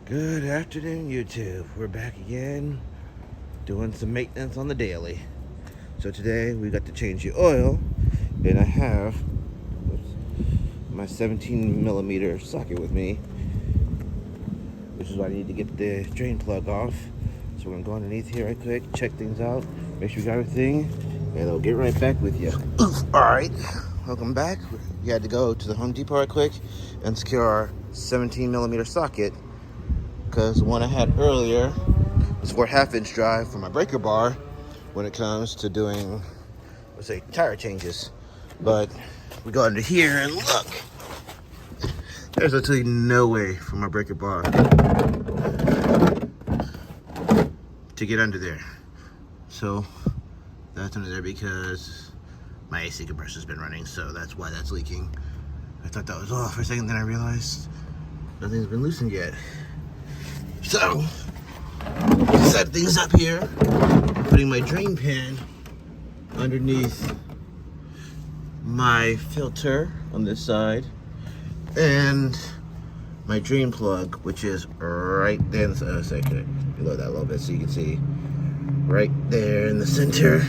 Good afternoon, YouTube. We're back again doing some maintenance on the daily. So today we got to change the oil, and I have my 17 millimeter socket with me, which is why I need to get the drain plug off. So we're gonna go underneath here right quick, check things out, make sure we got everything, and I'll get right back with you. Alright, welcome back. We had to go to the Home Depot right quick and secure our 17 millimeter socket, because the one I had earlier was for a 1/2-inch drive for my breaker bar when it comes to doing, let's say, tire changes. But we go under here and look, there's actually no way for my breaker bar to get under there. So that's under there because my AC compressor's been running, so that's why that's leaking. I thought that was off for a second, then I realized nothing's been loosened yet. So, set things up here, putting my drain pan underneath my filter on this side, and my drain plug, which is right there in the second, below that a little bit so you can see, right there in the center.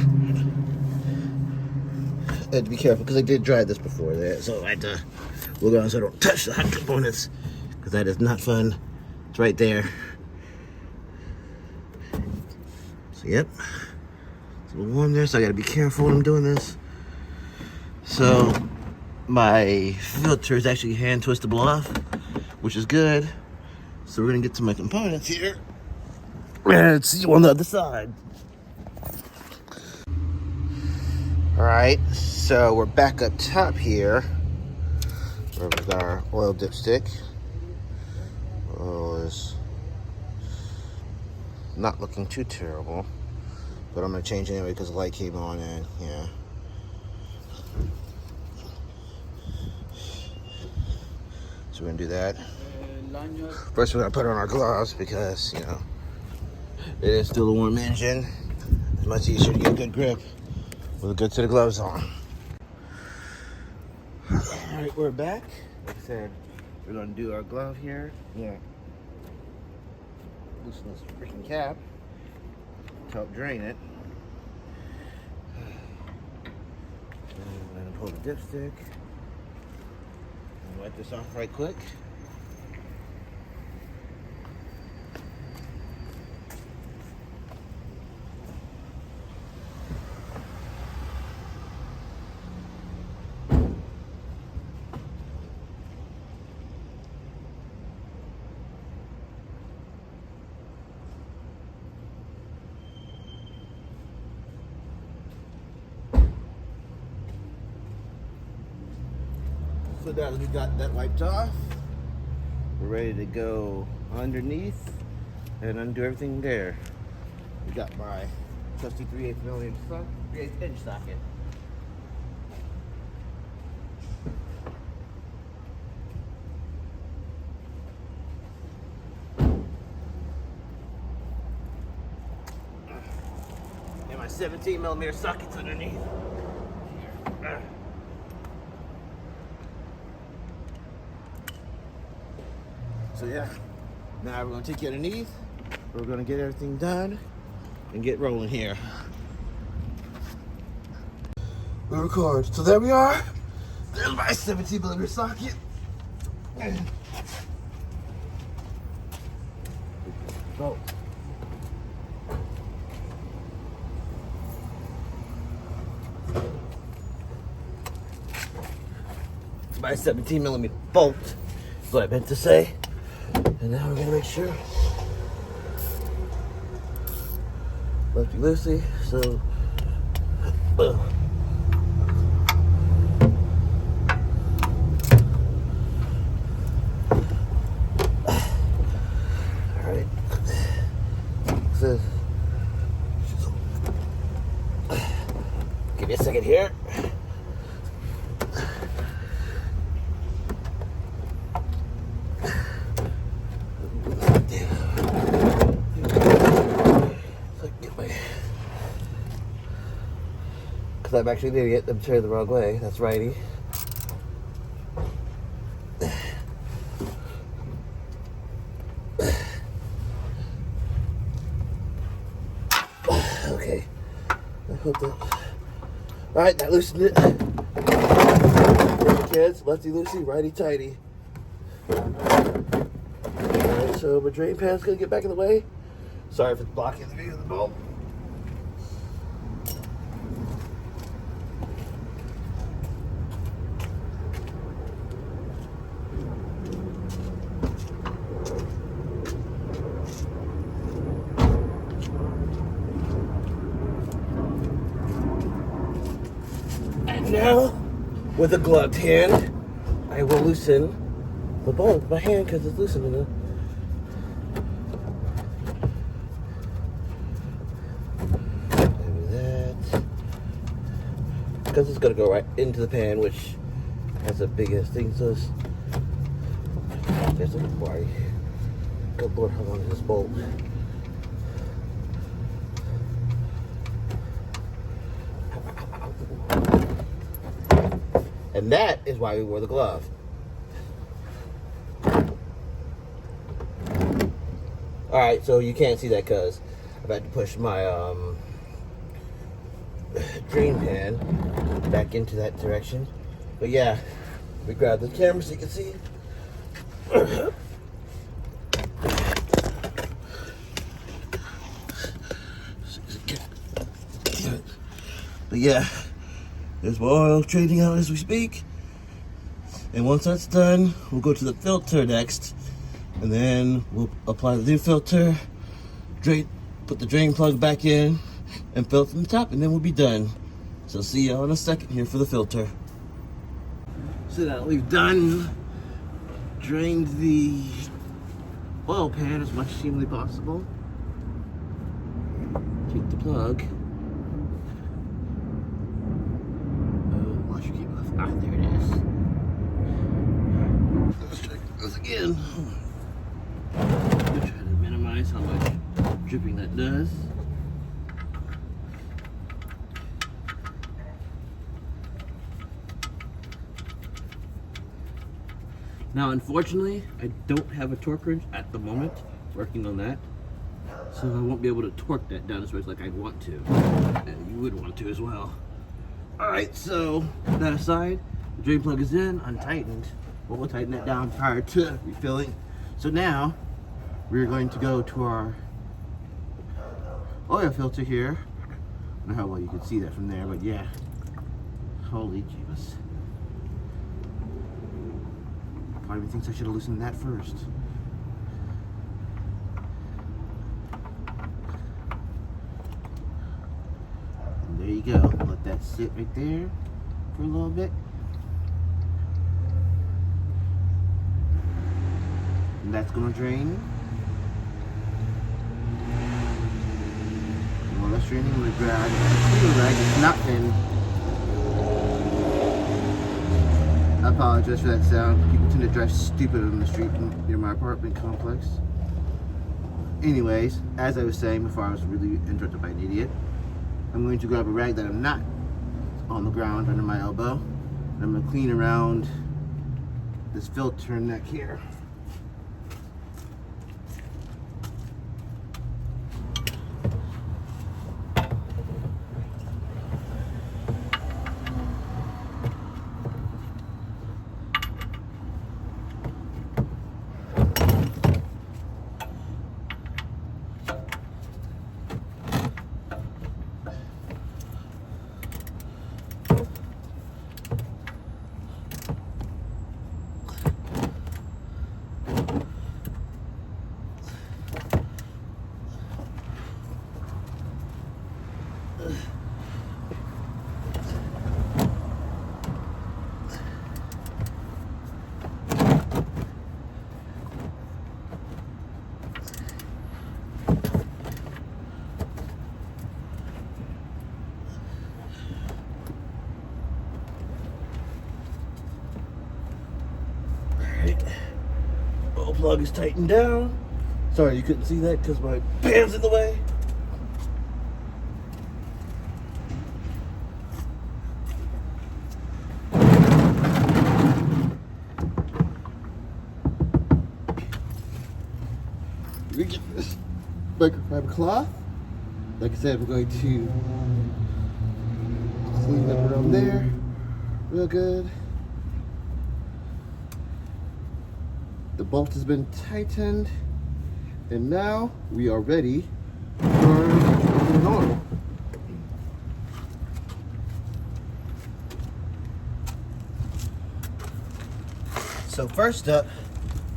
I had to be careful because I did dry this before that, so I had to look around so I don't touch the hot components, because that is not fun. It's right there. So yep, it's a little warm there, so I gotta be careful when I'm doing this. So my filter is actually hand twistable off, which is good. So we're gonna get to my components here and see you on the other side. All right, so we're back up top here where we've got our oil dipstick. Oil is not looking too terrible, but I'm gonna change anyway because the light came on, and yeah. So we're gonna do that. First we're gonna put on our gloves because, you know, it is still a warm engine. It's much easier to get a good grip with a good set of gloves on. All right, we're back. Like I said, we're gonna do our glove here. Yeah. Loosen this freaking cap to help drain it. And I'm gonna pull the dipstick and wipe this off right quick. So now that we got that wiped off, we're ready to go underneath and undo everything there. We got my trusty 3/8 millimeter 3/8 inch socket. And my 17 millimeter sockets underneath. Here. So yeah, now we're gonna take you underneath. We're gonna get everything done and get rolling here. We record. So there we are. There's my 17 millimeter socket. Go. My 17 millimeter bolt is what I meant to say. And now we're gonna make sure lefty loosey, so boom. Alright. So give me a second here. Because I'm actually an idiot. I'm turning the wrong way. That's righty. hooked up. Alright, that loosened it. Remember, kids, lefty loosey, righty tighty. Alright, so my drain pan's gonna get back in the way. Sorry for blocking the view of the bulb. And now, with a gloved hand, I will loosen the bulb with my hand because it's loosened enough. Maybe that. Because it's going to go right into the pan, which has the biggest thing. So it's, there's a wire. Good Lord, how long is this bolt? And that is why we wore the glove. Alright, so you can't see that because I've had to push my drain pan back into that direction. But yeah, we grabbed the camera so you can see. But yeah, there's more oil draining out as we speak. And once that's done, we'll go to the filter next. And then we'll apply the new filter, put the drain plug back in, and fill it from the top, and then we'll be done. So see y'all in a second here for the filter. So now we've drained the oil pan as much as humanly possible. Take the plug. Ah, there it is. Let's try this again. Try to minimize how much dripping that does. Now, unfortunately, I don't have a torque wrench at the moment. Working on that, so I won't be able to torque that down as much like I'd want to, and you would want to as well. Alright, so that aside, the drain plug is in, untightened. But we'll tighten that down prior to refilling. So now, we're going to go to our oil filter here. I don't know how well you can see that from there, but yeah. Holy jeebus. Part of me thinks I should have loosened that first. There you go. Let that sit right there for a little bit. And that's gonna drain. And while that's draining, I'm gonna grab a cleaner rag. It's not thin. I apologize for that sound. People tend to drive stupid on the street near my apartment complex. Anyways, as I was saying before I was really interrupted by an idiot, I'm going to grab a rag that I'm not on the ground under my elbow, and I'm going to clean around this filter neck here. Oil plug is tightened down. Sorry you couldn't see that because my pan's in the way. We get this microfiber cloth. Like I said, we're going to clean up around there real good. The bolt has been tightened, and now we are ready for the oil. So first up,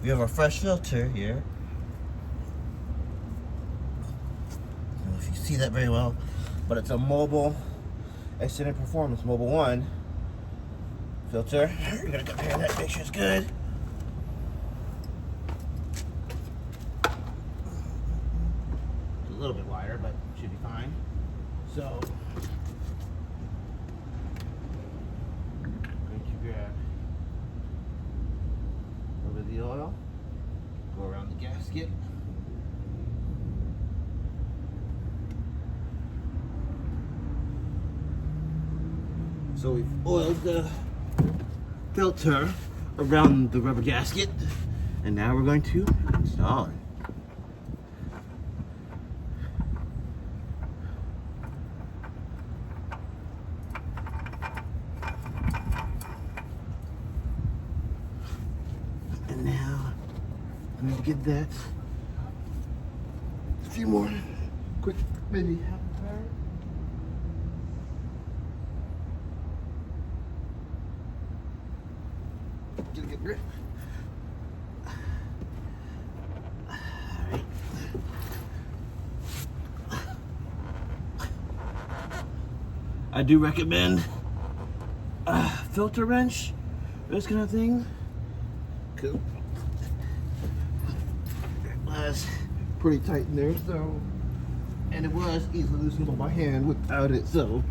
we have our fresh filter here. I don't know if you see that very well, but it's a mobile extended performance mobile 1 filter. You're gonna compare that, make sure it's good. It's a little bit wider, but should be fine. So, I'm going to grab a little bit of the oil, go around the gasket. So we've oiled the filter around the rubber gasket, and now we're going to install it. And now I'm going to give that a few more quick, maybe half an hour. Get a good grip. Alright. I do recommend a filter wrench, this kind of thing. Cause it was pretty tight in there, so, and it was easily loosenable by hand without it, so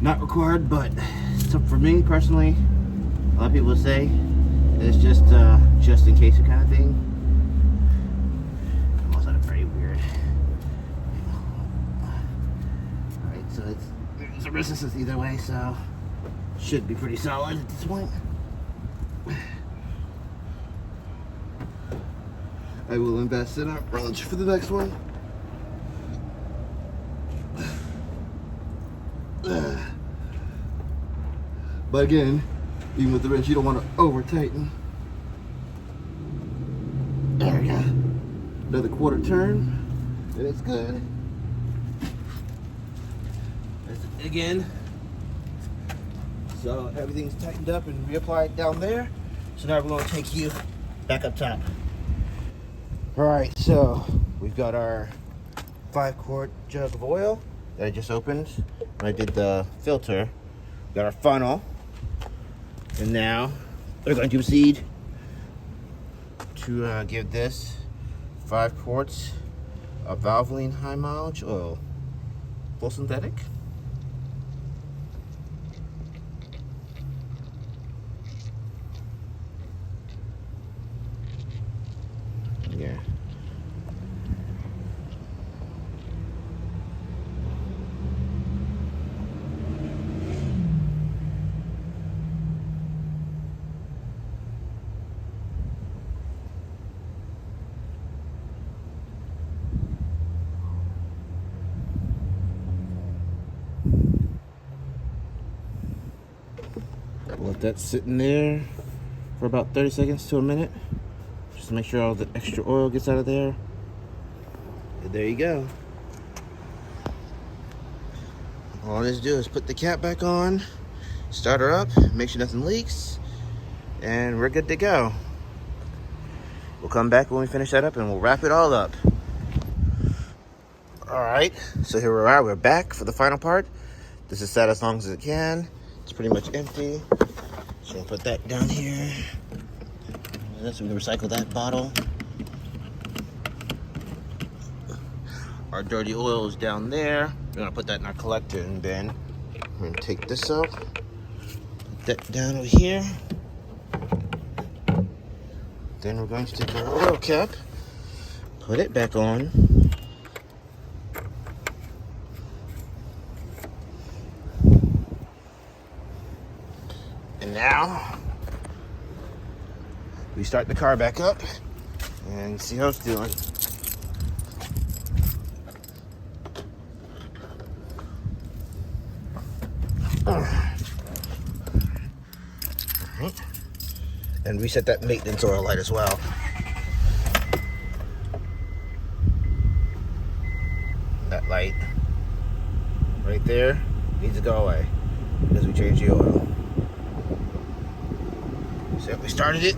not required, but so for me personally, a lot of people say it's just in case kind of thing. It was very weird. Alright, so there's a resistance either way, so should be pretty solid at this point. I will invest in a wrench for the next one. But again, even with the wrench, you don't want to over tighten. There we go. Another quarter turn, and it's good. That's it again. So everything's tightened up and reapplied down there. So now we're going to take you back up top. All right, so we've got our 5-quart jug of oil that I just opened when I did the filter. We've got our funnel. And now we're going to proceed to give this 5 quarts of Valvoline high mileage oil, full synthetic. Yeah. Let that sit in there for about 30 seconds to a minute, just to make sure all the extra oil gets out of there. And there you go. All it is to do is put the cap back on, start her up, make sure nothing leaks, and we're good to go. We'll come back when we finish that up and we'll wrap it all up. All right, so here we are, we're back for the final part. This is set as long as it can. It's pretty much empty. So we'll put that down here. So we can recycle that bottle. Our dirty oil is down there. We're gonna put that in our collector bin. We're gonna take this out, put that down over here. Then we're going to take our oil cap, put it back on. And now we start the car back up and see how it's doing. and reset that maintenance oil light as well. That light right there needs to go away because we changed the oil. So we started it.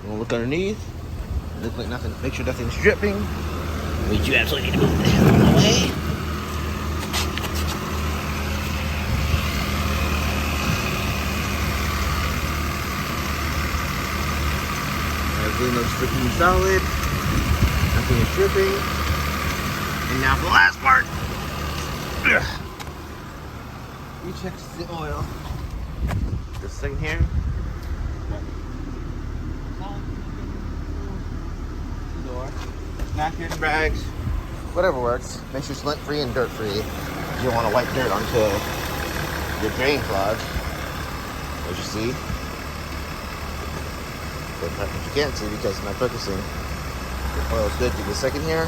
We'll look underneath. Look like nothing. Make sure nothing's dripping. Which you absolutely need to move the hell away. Everything looks freaking solid. Nothing is dripping. And now for the last part. We check the oil. This thing here. Door. Napkin, rags, whatever works. Make sure it's lint free and dirt free. You don't want to wipe dirt onto your drain clog. As you see. But you can't see because of my focusing. The oil's good. Give me a second here.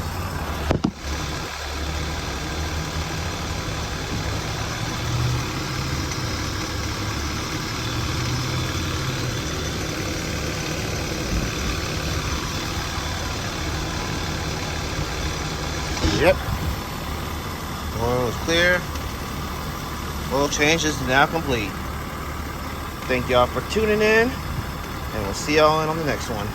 Yep. Oil is clear. Oil change is now complete. Thank y'all for tuning in, and we'll see y'all on the next one.